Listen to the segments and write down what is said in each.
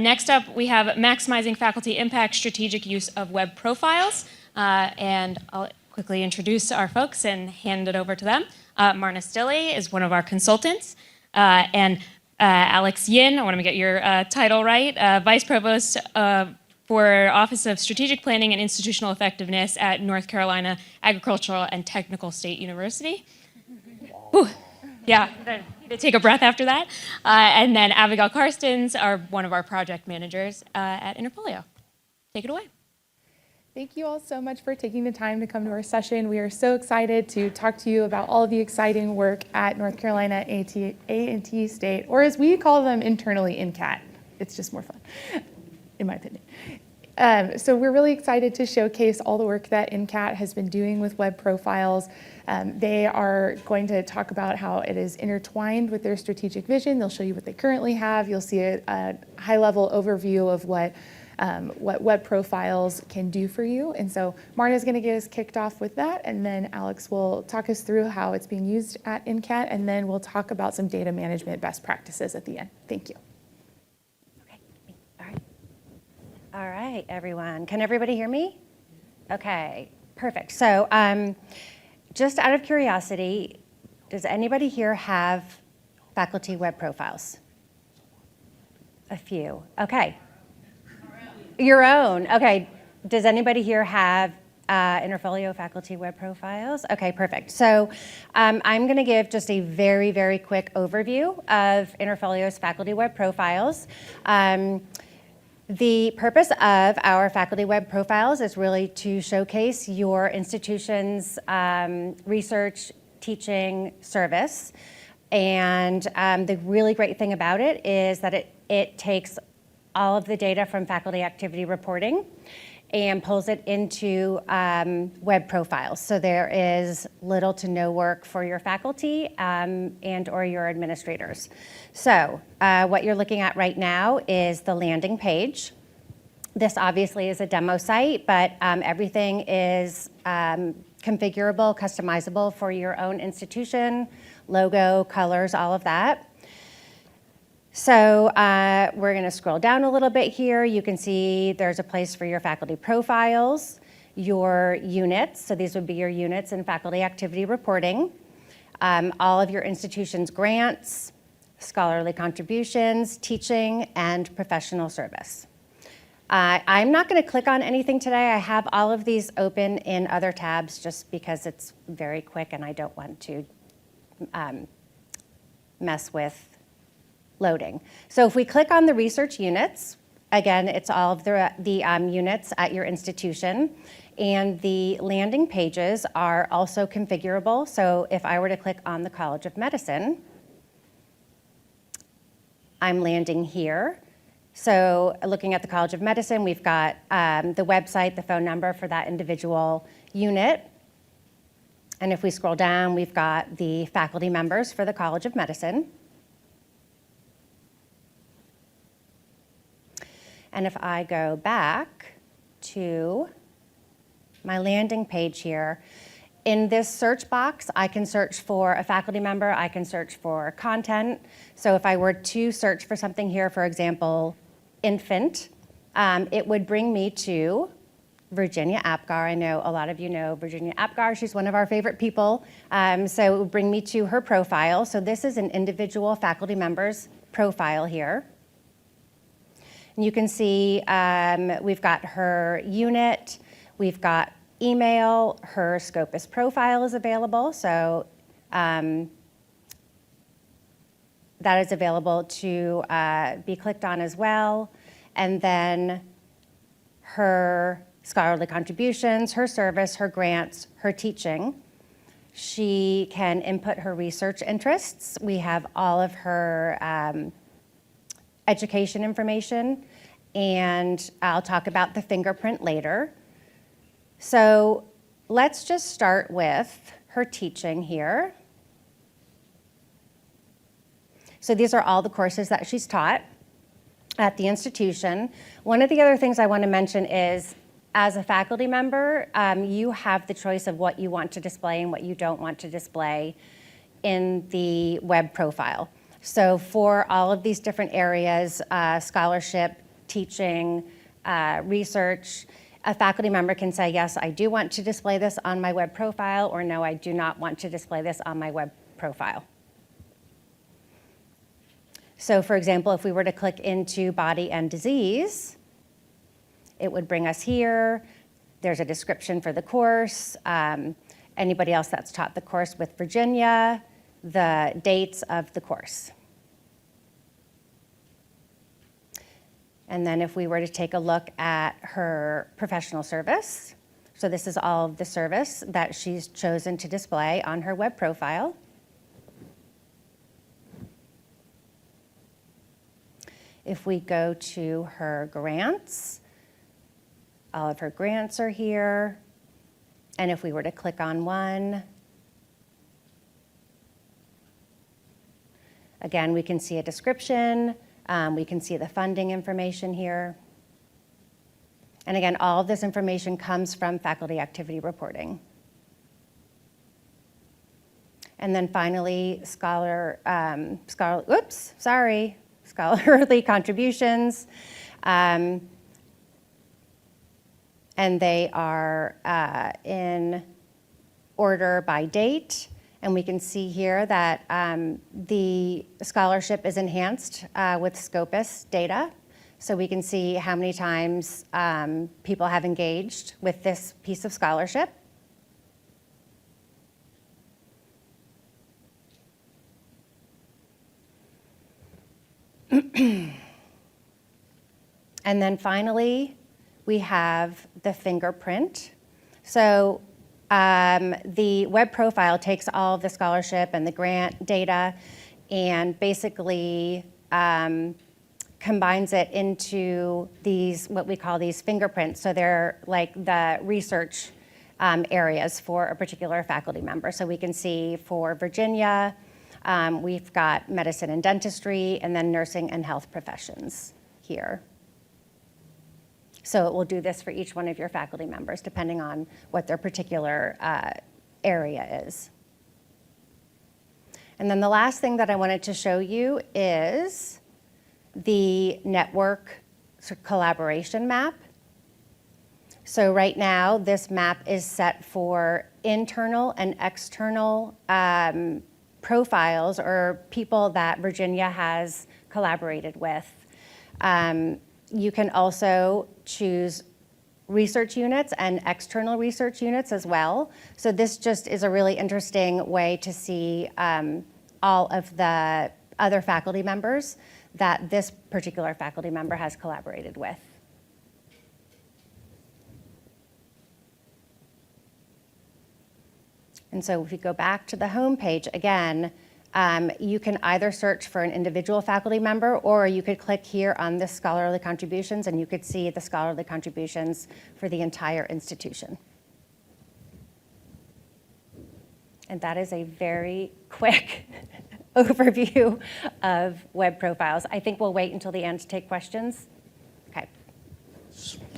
Next up, we have maximizing faculty impact, strategic use of web profiles. And I'll quickly introduce our folks and hand it over to them. Marna Stille is one of our consultants. And Alex Yin, I want to get your title right, Vice Provost for Office of Strategic Planning and Institutional Effectiveness at North Carolina Agricultural and Technical State University. Whew. Yeah, to take a breath after that. And then Abigail Karstens are one of our project managers at Interfolio. Take it away. Thank you all so much for taking the time to come to our session. We are so excited to talk to you about all of the exciting work at North Carolina A&T State, or as we call them internally, NCAT. It's just more fun, in my opinion. So we're really excited to showcase all the work that NCAT has been doing with web profiles. They are going to talk about how it is intertwined with their strategic vision. They'll show you what they currently have. You'll see a high-level overview of what web profiles can do for you. And so Marna's going to get us kicked off with that, and then Alex will talk us through how it's being used at NCAT, and then we'll talk about some data management best practices at the end. Thank you. All right, everyone. Can everybody hear me? Okay, perfect. So just out of curiosity, does anybody here have faculty web profiles? A few. Okay. Your own. Okay. Does anybody here have Interfolio faculty web profiles? Okay, perfect. So I'm going to give just a very, very quick overview of Interfolio's faculty web profiles. The purpose of our faculty web profiles is really to showcase your institution's research, teaching, service. And the really great thing about it is that it takes all of the data from faculty activity reporting and pulls it into web profiles. So there is little to no work for your faculty and or your administrators. So what you're looking at right now is the landing page. This obviously is a demo site, but everything is configurable, customizable for your own institution, logo, colors, all of that. So we're going to scroll down a little bit here. You can see there's a place for your faculty profiles, your units. So these would be your units in faculty activity reporting, all of your institution's grants, scholarly contributions, teaching, and professional service. I'm not going to click on anything today. I have all of these open in other tabs just because it's very quick and I don't want to mess with loading. So if we click on the research units, again, it's all of the units at your institution, and the landing pages are also configurable. So if I were to click on the College of Medicine, I'm landing here. So looking at the College of Medicine, we've got the website, the phone number for that individual unit. And if we scroll down, we've got the faculty members for the College of Medicine. And if I go back to my landing page here, in this search box, I can search for a faculty member, I can search for content. So if I were to search for something here, for example, infant, it would bring me to Virginia Apgar. I know a lot of you know Virginia Apgar. She's one of our favorite people. So it would bring me to her profile. So this is an individual faculty member's profile here. And you can see we've got her unit, we've got email, her Scopus profile is available. So that is available to be clicked on as well. And then her scholarly contributions, her service, her grants, her teaching. She can input her research interests. We have all of her education information, and I'll talk about the fingerprint later. So let's just start with her teaching here. So these are all the courses that she's taught at the institution. One of the other things I want to mention is, as a faculty member, you have the choice of what you want to display and what you don't want to display in the web profile. So for all of these different areas, scholarship, teaching, research. A faculty member can say, yes, I do want to display this on my web profile, or no, I do not want to display this on my web profile. So for example, if we were to click into body and disease, it would bring us here. There's a description for the course, anybody else that's taught the course with Virginia, the dates of the course. And then if we were to take a look at her professional service, so this is all of the service that she's chosen to display on her web profile. If we go to her grants, all of her grants are here. And if we were to click on one, again, we can see a description. We can see the funding information here. And again, all of this information comes from faculty activity reporting. And then finally, scholarly contributions. And they are in order by date. And we can see here that the scholarship is enhanced with Scopus data. So we can see how many times people have engaged with this piece of scholarship. And then finally, we have the fingerprint. So the web profile takes all of the scholarship and the grant data and basically combines it into these, what we call these fingerprints. So they're like the research areas for a particular faculty member. So we can see for Virginia, we've got medicine and dentistry, and then nursing and health professions here. So it will do this for each one of your faculty members, depending on what their particular area is. And then the last thing that I wanted to show you is the network collaboration map. So right now, this map is set for internal and external profiles or people that Virginia has collaborated with. You can also choose research units and external research units as well. So this just is a really interesting way to see all of the other faculty members that this particular faculty member has collaborated with. And so if you go back to the home page again, you can either search for an individual faculty member, or you could click here on this scholarly contributions and you could see the scholarly contributions for the entire institution. And that is a very quick overview of web profiles. I think we'll wait until the end to take questions. Okay.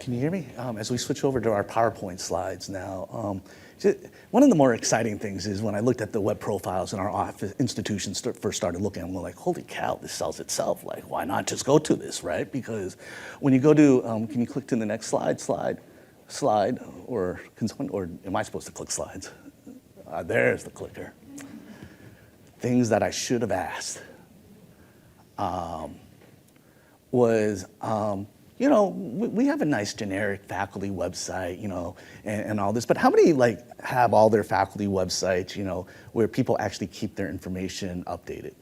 Can you hear me? As we switch over to our PowerPoint slides now, one of the more exciting things is when I looked at the web profiles in our office institutions first started looking, and we're like, holy cow, this sells itself. Like, why not just go to this, right? Because when you go to, can you click to the next slide, or am I supposed to click slides? There's the clicker. Things that I should have asked was, you know, we have a nice generic faculty website, you know, and all this, but how many like have all their faculty websites, you know, where people actually keep their information updated,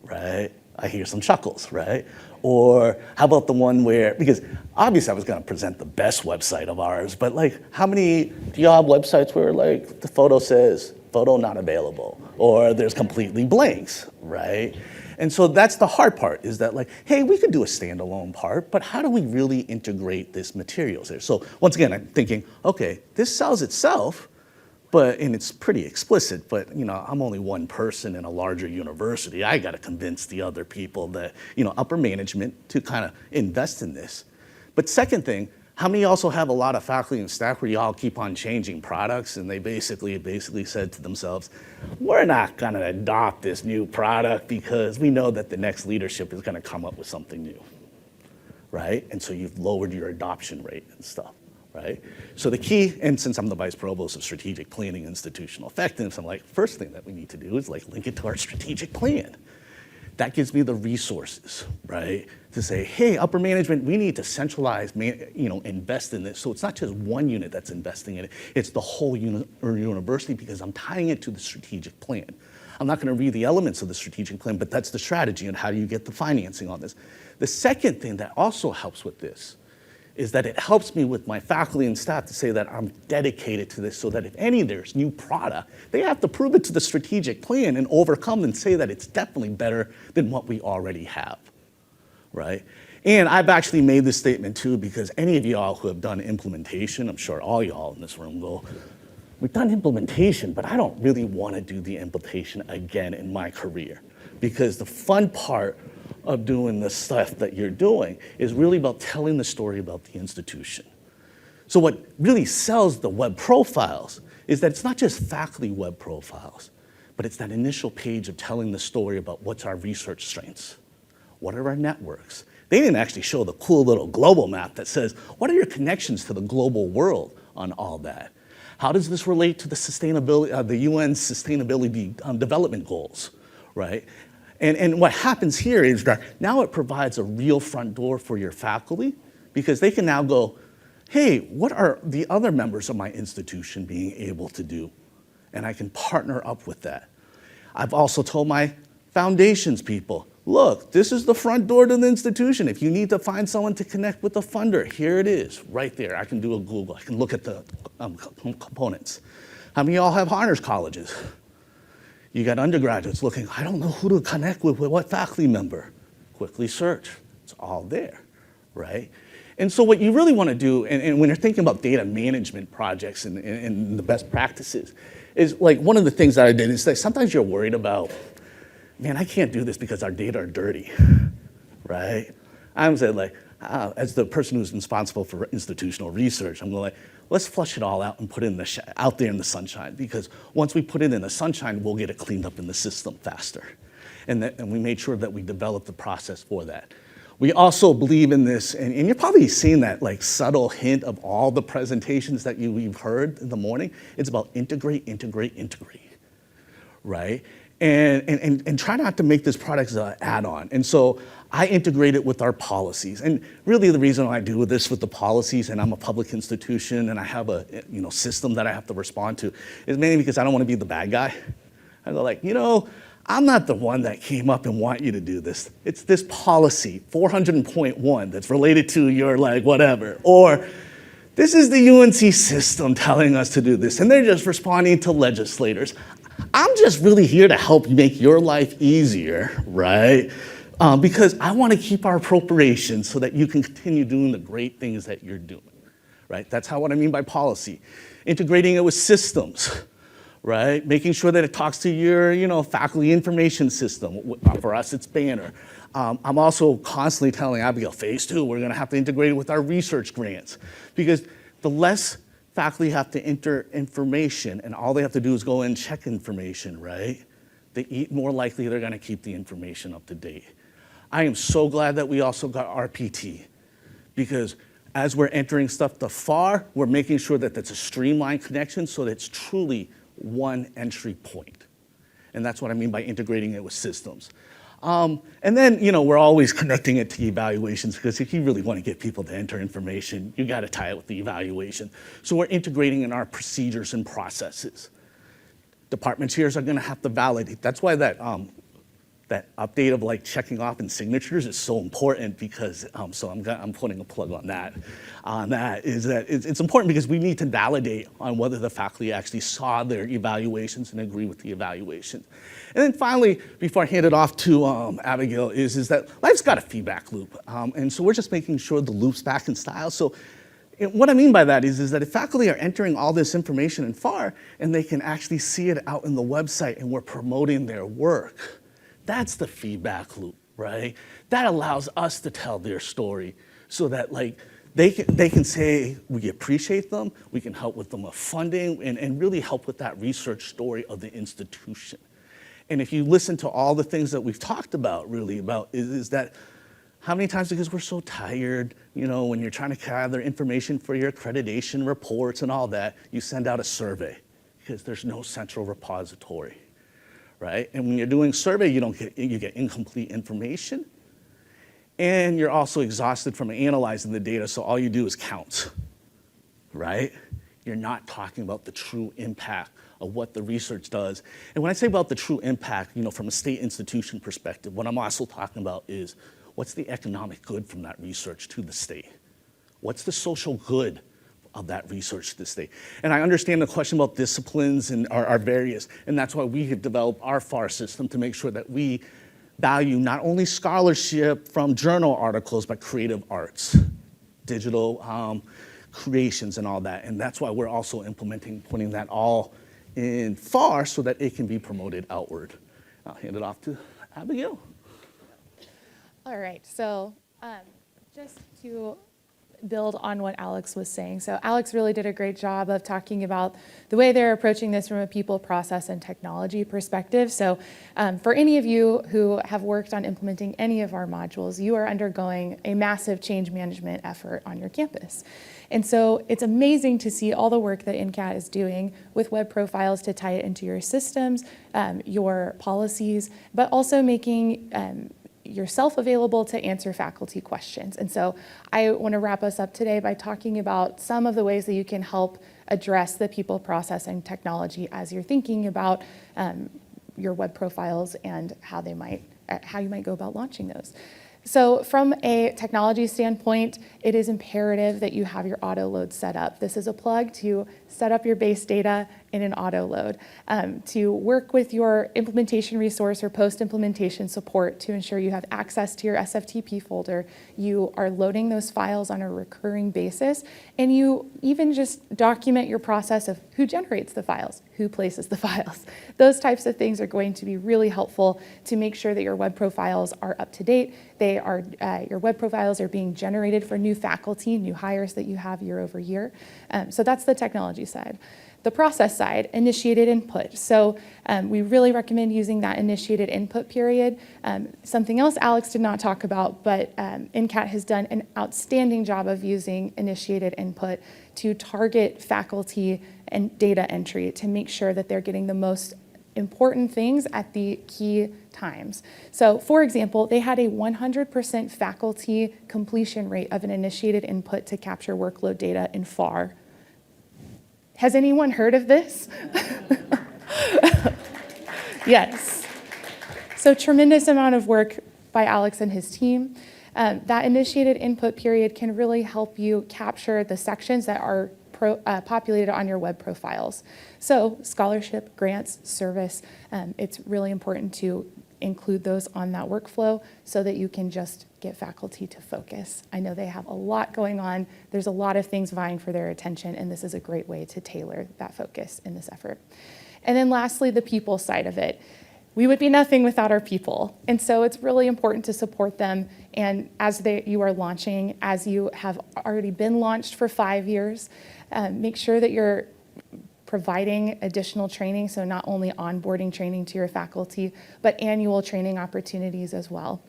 right? I hear some chuckles, right? Or how about the one where, because obviously I was gonna present the best website of ours, but like how many, do y'all have websites where like the photo says, photo not available, or there's completely blanks, right? And so that's the hard part, is that like, hey, we could do a standalone part, but how do we really integrate this materials there? So once again, I'm thinking, okay, this sells itself, and it's pretty explicit, but you know, I'm only one person in a larger university. I gotta convince the other people that, you know, upper management to kind of invest in this. But second thing, how many also have a lot of faculty and staff where y'all keep on changing products and they basically said to themselves, we're not gonna adopt this new product because we know that the next leadership is gonna come up with something new, right? And so you've lowered your adoption rate and stuff, right? So the key, and since I'm the vice provost of strategic planning and institutional effectiveness, I'm like, first thing that we need to do is like link it to our strategic plan. That gives me the resources, right? To say, hey, upper management, we need to centralize, invest in this. So it's not just one unit that's investing in it, it's the whole university because I'm tying it to the strategic plan. I'm not gonna read the elements of the strategic plan, but that's the strategy and how do you get the financing on this. The second thing that also helps with this is that it helps me with my faculty and staff to say that I'm dedicated to this so that if there's new product, they have to prove it to the strategic plan and overcome and say that it's definitely better than what we already have, right? And I've actually made this statement too because any of y'all who have done implementation, I'm sure all y'all in this room go, we've done implementation, but I don't really want to do the implementation again in my career because the fun part of doing the stuff that you're doing is really about telling the story about the institution. So what really sells the web profiles is that it's not just faculty web profiles, but it's that initial page of telling the story about what's our research strengths, what are our networks. They didn't actually show the cool little global map that says, what are your connections to the global world on all that? How does this relate to the sustainability, the UN Sustainability Development Goals, right? And what happens here is that now it provides a real front door for your faculty because they can now go, hey, what are the other members of my institution being able to do? And I can partner up with that. I've also told my foundations people, look, this is the front door to the institution. If you need to find someone to connect with the funder, here it is, right there. I can do a Google. I can look at the components. How many of y'all have honors colleges? You got undergraduates looking, I don't know who to connect with what faculty member. Quickly search, it's all there, right? And so what you really want to do, and when you're thinking about data management projects and the best practices, is like one of the things that I did is that sometimes you're worried about, man, I can't do this because our data are dirty, right? I'm saying like, as the person who's responsible for institutional research, I'm going like, let's flush it all out and put it out there in the sunshine because once we put it in the sunshine, we'll get it cleaned up in the system faster. And we made sure that we developed the process for that. We also believe in this, and you're probably seeing that like subtle hint of all the presentations that you've heard in the morning. It's about integrate, integrate, integrate, right? And try not to make this product an add-on. And so I integrate it with our policies. And really the reason I do this with the policies, and I'm a public institution and I have a system that I have to respond to, is mainly because I don't want to be the bad guy. I go like, I'm not the one that came up and want you to do this. It's this policy, 400.1, that's related to your like whatever. Or this is the UNC system telling us to do this, and they're just responding to legislators. I'm just really here to help make your life easier, right? Because I want to keep our appropriations so that you can continue doing the great things that you're doing, right? That's what I mean by policy. Integrating it with systems, right? Making sure that it talks to your, faculty information system. For us, it's Banner. I'm also constantly telling Abigail, phase 2, we're going to have to integrate it with our research grants because the less faculty have to enter information and all they have to do is go and check information, right? More likely they're going to keep the information up to date. I am so glad that we also got RPT because as we're entering stuff to FAR, we're making sure that that's a streamlined connection so that it's truly one entry point. And that's what I mean by integrating it with systems. And then, we're always connecting it to evaluations because if you really want to get people to enter information, you got to tie it with the evaluation. So we're integrating in our procedures and processes. Department chairs are going to have to validate. That's why that update of like checking off and signatures is so important because, so I'm putting a plug on that. It's important because we need to validate on whether the faculty actually saw their evaluations and agree with the evaluation. And then finally, before I hand it off to Abigail, is that life's got a feedback loop. And so we're just making sure the loop's back in style. So what I mean by that is that if faculty are entering all this information in FAR and they can actually see it out in the website and we're promoting their work, that's the feedback loop, right? That allows us to tell their story so that like they can say we appreciate them, we can help with them with funding and really help with that research story of the institution. And if you listen to all the things that we've talked about really about is that How many times, because we're so tired, you know, when you're trying to gather information for your accreditation reports and all that, you send out a survey because there's no central repository, right? And when you're doing survey, you get incomplete information, and you're also exhausted from analyzing the data, so all you do is count, right? You're not talking about the true impact of what the research does. And when I say about the true impact, you know, from a state institution perspective, what I'm also talking about is what's the economic good from that research to the state? What's the social good of that research to the state? And I understand the question about disciplines and are various, and that's why we have developed our FAR system to make sure that we value not only scholarship from journal articles, but creative arts, digital creations and all that. And that's why we're also putting that all in FAR so that it can be promoted outward. I'll hand it off to Abigail. All right, so just to build on what Alex was saying. So Alex really did a great job of talking about the way they're approaching this from a people, process, and technology perspective. So for any of you who have worked on implementing any of our modules, you are undergoing a massive change management effort on your campus. And so it's amazing to see all the work that NCAT is doing with web profiles to tie it into your systems, your policies, but also making yourself available to answer faculty questions. And so I want to wrap us up today by talking about some of the ways that you can help address the people, process, and technology as you're thinking about your web profiles and how you might go about launching those. So from a technology standpoint, it is imperative that you have your auto load set up. This is a plug to set up your base data in an auto load, to work with your implementation resource or post-implementation support to ensure you have access to your SFTP folder. You are loading those files on a recurring basis, and you even just document your process of who generates the files, who places the files. Those types of things are going to be really helpful to make sure that your web profiles are up to date. Your web profiles are being generated for new faculty, new hires that you have year over year. So that's the technology side. The process side, initiated input. So we really recommend using that initiated input period. Something else Alex did not talk about, but NCAT has done an outstanding job of using initiated input to target faculty and data entry to make sure that they're getting the most important things at the key times. So for example, they had a 100% faculty completion rate of an initiated input to capture workload data in FAR. Has anyone heard of this? Yes. So tremendous amount of work by Alex and his team. That initiated input period can really help you capture the sections that are populated on your web profiles. So scholarship, grants, service, it's really important to include those on that workflow so that you can just get faculty to focus. I know they have a lot going on. There's a lot of things vying for their attention, and this is a great way to tailor that focus in this effort. And then lastly, the people side of it. We would be nothing without our people. And so it's really important to support them. And as you are launching, as you have already been launched for 5 years, make sure that you're providing additional training, so not only onboarding training to your faculty, but annual training opportunities as well.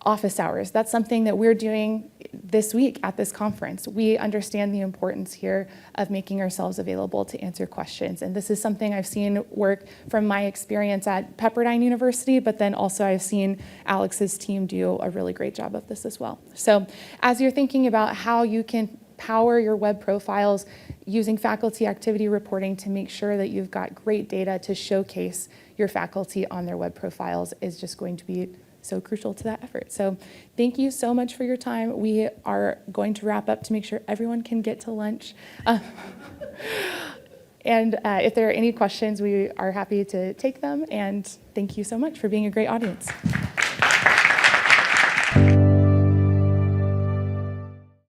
Office hours, that's something that we're doing this week at this conference. We understand the importance here of making ourselves available to answer questions. And this is something I've seen work from my experience at Pepperdine University, but then also I've seen Alex's team do a really great job of this as well. So as you're thinking about how you can power your web profiles using faculty activity reporting to make sure that you've got great data to showcase your faculty on their web profiles is just going to be so crucial to that effort. So thank you so much for your time. We are going to wrap up to make sure everyone can get to lunch. And if there are any questions, we are happy to take them. And thank you so much for being a great audience.